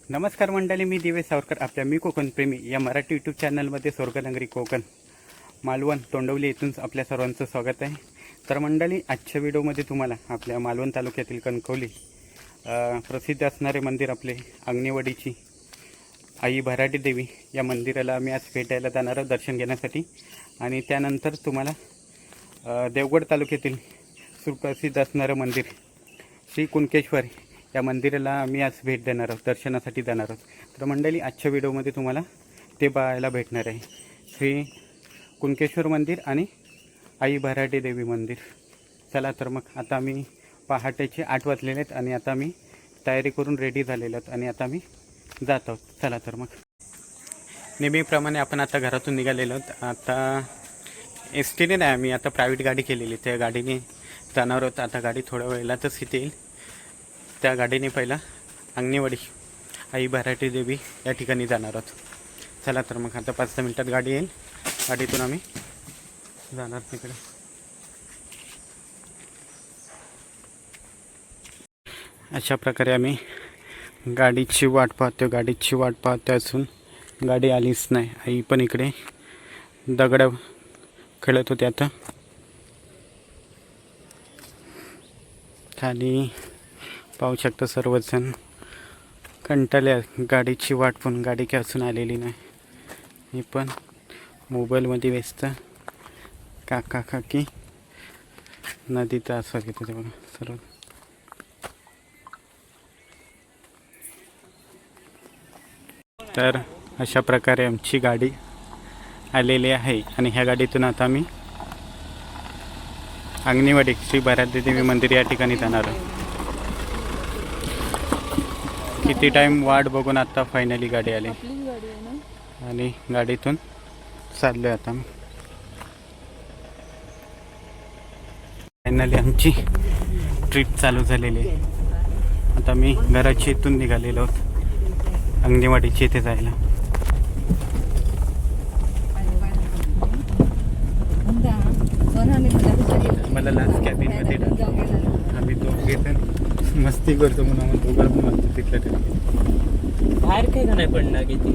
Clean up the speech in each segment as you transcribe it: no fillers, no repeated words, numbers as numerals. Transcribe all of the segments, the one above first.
नमस्कार मंडळी, मी दिवेश सावरकर आपल्या मी कोकण प्रेमी या मराठी यूट्यूब चॅनलमध्ये स्वर्गनगरी कोकण मालवण तोंडवली येथून आपल्या सर्वांचं स्वागत आहे. तर मंडळी, आजच्या व्हिडिओमध्ये तुम्हाला आपल्या मालवण तालुक्यातील कणकवली प्रसिद्ध असणारे मंदिर आपले अंगणेवाडीची आई भराडी देवी या मंदिराला आम्ही आज भेटायला जाणार आहोत दर्शन घेण्यासाठी. आणि त्यानंतर तुम्हाला देवगड तालुक्यातील सुप्रसिद्ध असणारं मंदिर श्री कुणकेश्वर या मंदिराला आम्ही आज भेट देणार आहोत, दर्शनासाठी जाणार आहोत. तर मंडळी, आजच्या व्हिडिओमध्ये तुम्हाला ते पाहायला भेटणार आहे, श्री कुणकेश्वर मंदिर आणि आई भराडी देवी मंदिर. चला तर मग, आता आम्ही पहाटेचे 8 वाजलेले आहेत आणि आता आम्ही तयारी करून रेडी झालेलो आहोत आणि आता आम्ही जात आहोत. चला तर मग, नेहमीप्रमाणे आपण आता घरातून निघालेलो आहोत. आता एस टीने नाही, आम्ही आता प्रायव्हेट गाडी केलेली, त्या गाडीने जाणार आहोत. आता गाडी थोड्या वेळातच इथे येईल. त्या गाडीने पहिला अंगणेवाडी आई भराडी देवी या ठिकाणी जाणार आहोत. चला तर मग, आता 5-10 मिनटात गाडी येईल, गाडीतून आम्ही जाणार तिकडे. अशा प्रकारे आम्ही गाडीची वाट पाहतो असून गाडी आलीच नाही. आई पण इकडे दगड खेळत होते. आता खाली पाहू शकता सर्वजण कंटाळले, गाडीची वाट पण गाडी काय असून आलेली नाही. मी पण मोबाईलमध्ये व्यस्त. काकी नदीचा आस्वाद घेत होते बघा सर्व. तर अशा प्रकारे आमची गाडी आलेली आहे आणि ह्या गाडीतून आता आम्ही अंगणेवाडी श्री भराडी देवी मंदिर या ठिकाणी जाणार आहोत. किती टाईम वाट बघून आता फायनली गाडी आली आणि गाडीतून चाललो आता. फायनली आमची ट्रिप चालू झालेली आहे. आता मी घराची इथून निघालेलो आहोत अंगणेवाडीची इथे जायला. मला लास्ट कॅबिनमध्ये आम्ही दोघे तर मस्ती करतो म्हणून आम्हाला दोघं पण लागतो तिथल्या ठिकाणी. बाहेर काही नाही पडणार किती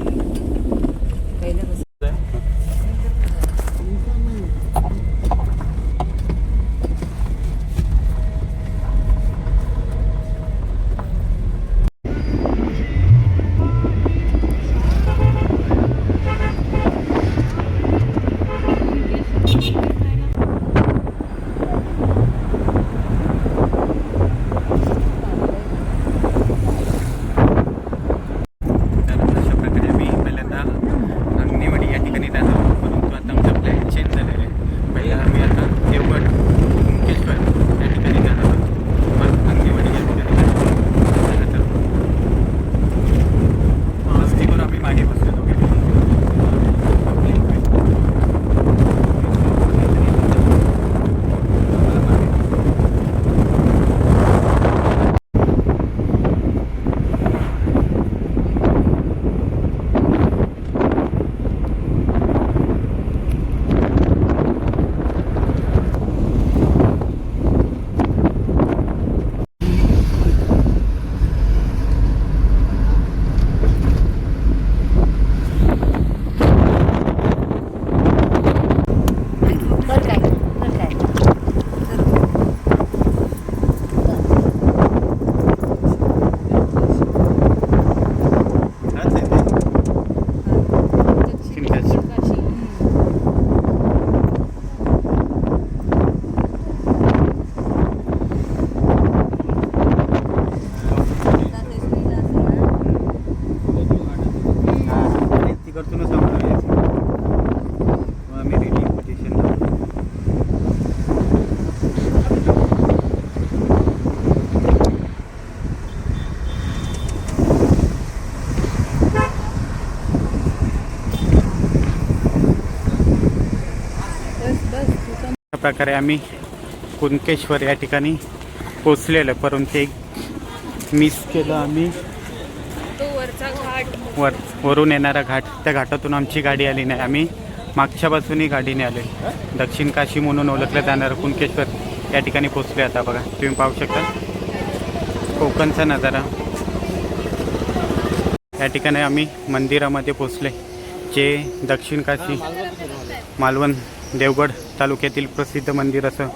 प्रकारे आम्ही कुणकेश्वर या ठिकाणी पोचलेलो, परंतु एक मिस केलं आम्ही. तो वरचा घाट, वरून येणारा घाट, त्या घाटातून आमची गाडी आली नाही. आम्ही मागच्या बाजूनी गाडीने आले. दक्षिण काशी म्हणून ओळखलं जाणारं कुणकेश्वर या ठिकाणी पोचले. आता बघा, तुम्ही पाहू शकता कोकणचा नजारा. या ठिकाणी आम्ही मंदिरामध्ये पोचले, जे दक्षिण काशी मालवण देवगड तालुक्यातील प्रसिद्ध मंदिर असं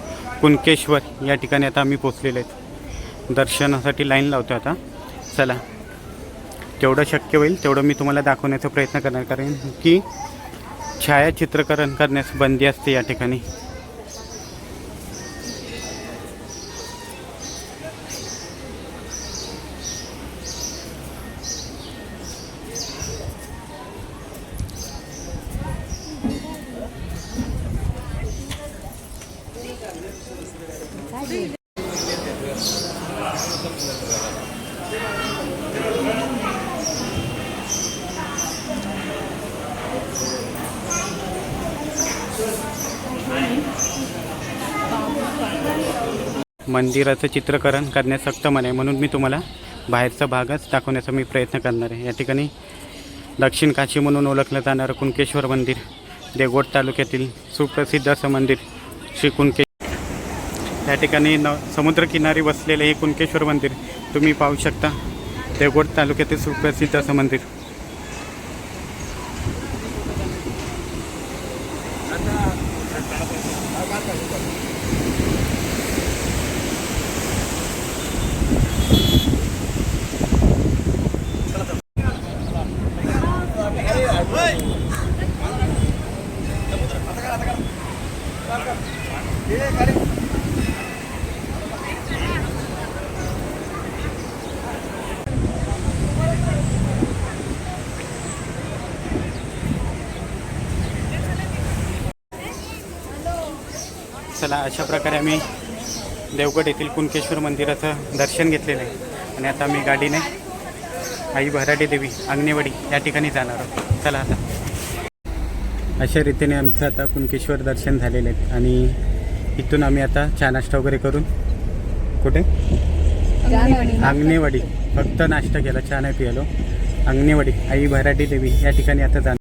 कुणकेश्वर या ठिकाणी आता आम्ही पोचलेले आहेत. दर्शनासाठी लाईन लावतो आता. चला, जेवढं शक्य होईल तेवढं मी तुम्हाला दाखवण्याचा प्रयत्न करणार, कारण की छायाचित्रकरण करण्यास बंदी असते या ठिकाणी. मंदिराचं चित्रकरण करण्यास सक्त मनाई, म्हणून मी तुम्हाला बाहेरचा भागच दाखवण्याचा मी प्रयत्न करणार आहे. या ठिकाणी दक्षिण काशी म्हणून ओळखलं जाणारं कुणकेश्वर मंदिर, देवगड तालुक्यातील सुप्रसिद्ध असं मंदिर श्री कुणकेश्वर. या ठिकाणी समुद्रकिनारी वसलेले हे कुणकेश्वर मंदिर तुम्ही पाहू शकता. देवगड तालुक्यातील सुप्रसिद्ध असं मंदिर. चला, अशा प्रकारे आम्ही देवगड येथील कुणकेश्वर मंदिराचं दर्शन घेतलेलं आहे आणि आता आम्ही गाडीने आई भराडी देवी आंगणेवाडी या ठिकाणी जाणार आहोत. चला, आता अशा रीतीने आमचं आता कुणकेश्वर दर्शन झालेलं आहे आणि इथून आम्ही आता चहा नाश्ता वगैरे करून कुठे आंगणेवाडी, फक्त नाश्ता केला, चहा नाही पिलो. आंगणेवाडी आई भराडी देवी या ठिकाणी आता जाणार.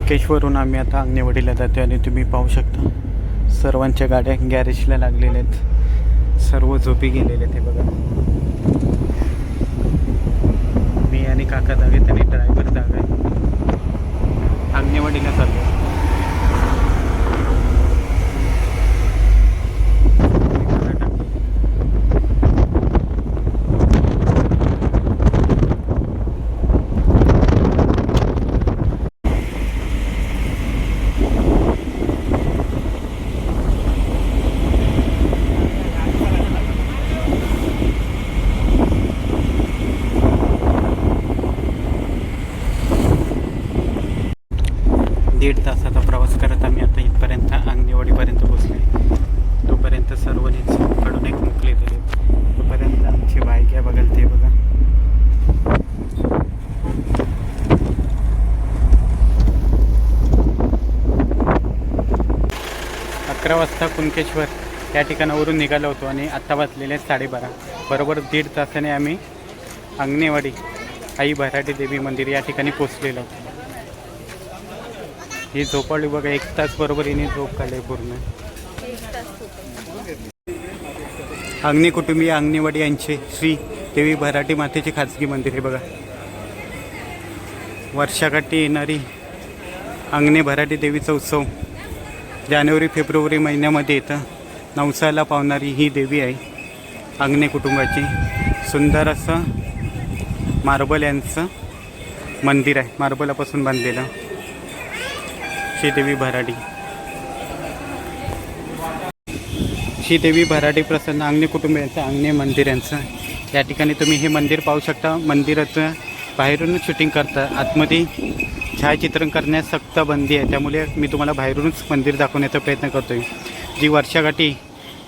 केशवरून आम्ही आता आंगणेवाडीला जातो आणि तुम्ही पाहू शकता सर्वांच्या गाड्या गॅरेजला लागलेल्या आहेत, सर्व झोपी गेलेले आहेत. हे बघा, मी आणि काका जागे आणि ड्रायव्हर जागा आहे. आंगणेवाडीला चाललो. दीड तासाचा प्रवास करत आम्ही आता इथपर्यंत आंगणेवाडीपर्यंत पोचले. तोपर्यंत सर्वनीच कडून एक मुकले गेले. तोपर्यंत आमची बाईक आहे बघाल ते बघा. अकरा वाजता कुणकेश्वर या ठिकाणावरून निघालो होतो आणि आत्ता वाजलेले 12:30. बरोबर दीड तासाने आम्ही आंगणेवाडी आई भराडी देवी मंदिर या ठिकाणी पोचलेलो. ही झोपाळी बघा, 1 तास बरोबर हिने झोप काढली पूर्ण. आंगणे कुटुंबीय आंगणेवाडी यांचे श्री देवी भराडी मातेचे खाजगी मंदिर हे बघा. वर्षाकाठी येणारी आंगणे भराडी देवीचा उत्सव जानेवारी फेब्रुवारी महिन्यामध्ये येतं. नवसाला पावणारी ही देवी आहे. आंगणे कुटुंबाची सुंदर असं मार्बल यांचं मंदिर आहे, मार्बलापासून बांधलेलं. श्रीदेवी भराडी, श्रीदेवी भराडी प्रसन्न आंगणे कुटुंबियांचं आंगणे मंदिर यांचं या ठिकाणी तुम्ही हे मंदिर पाहू शकता. मंदिराचं बाहेरूनच शूटिंग करता, आतमध्ये छायाचित्रण करण्यास सक्त बंदी आहे. त्यामुळे मी तुम्हाला बाहेरूनच मंदिर दाखवण्याचा प्रयत्न करतो आहे. जी वर्षाकाठी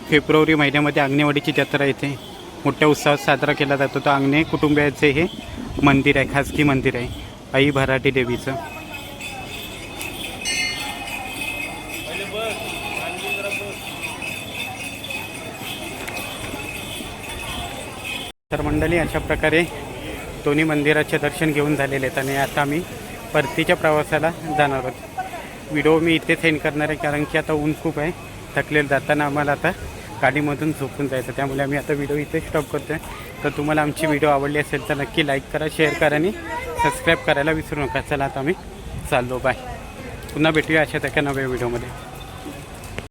फेब्रुवारी महिन्यामध्ये आंगणेवाडीची जत्रा येते, मोठ्या उत्साहात साजरा केला जातो. तर आंगणे कुटुंबियांचे हे मंदिर आहे, खाजगी मंदिर आहे आई भराडी देवीचं. तर मंडळी अशा प्रकारे दोन्ही मंदिराचे दर्शन घेऊन झालेले आहेत आणि आता आम्ही परतीच्या प्रवासाला जाणार आहोत. व्हिडिओ मी इथे सेंड करणार आहे कारण की आता ऊन खूप आहे. थकलेलं जाताना आम्हाला आता गाडीमधून झोपून जायचं, त्यामुळे आम्ही आता व्हिडिओ इथे स्टॉप करतो आहे. तर तुम्हाला आमची व्हिडिओ आवडली असेल तर नक्की लाईक करा, शेअर करा आणि सबस्क्राईब करायला विसरू नका. चला आता आम्ही चाललो, बाय. पुन्हा भेटूया अशाच एका नव्या व्हिडिओमध्ये.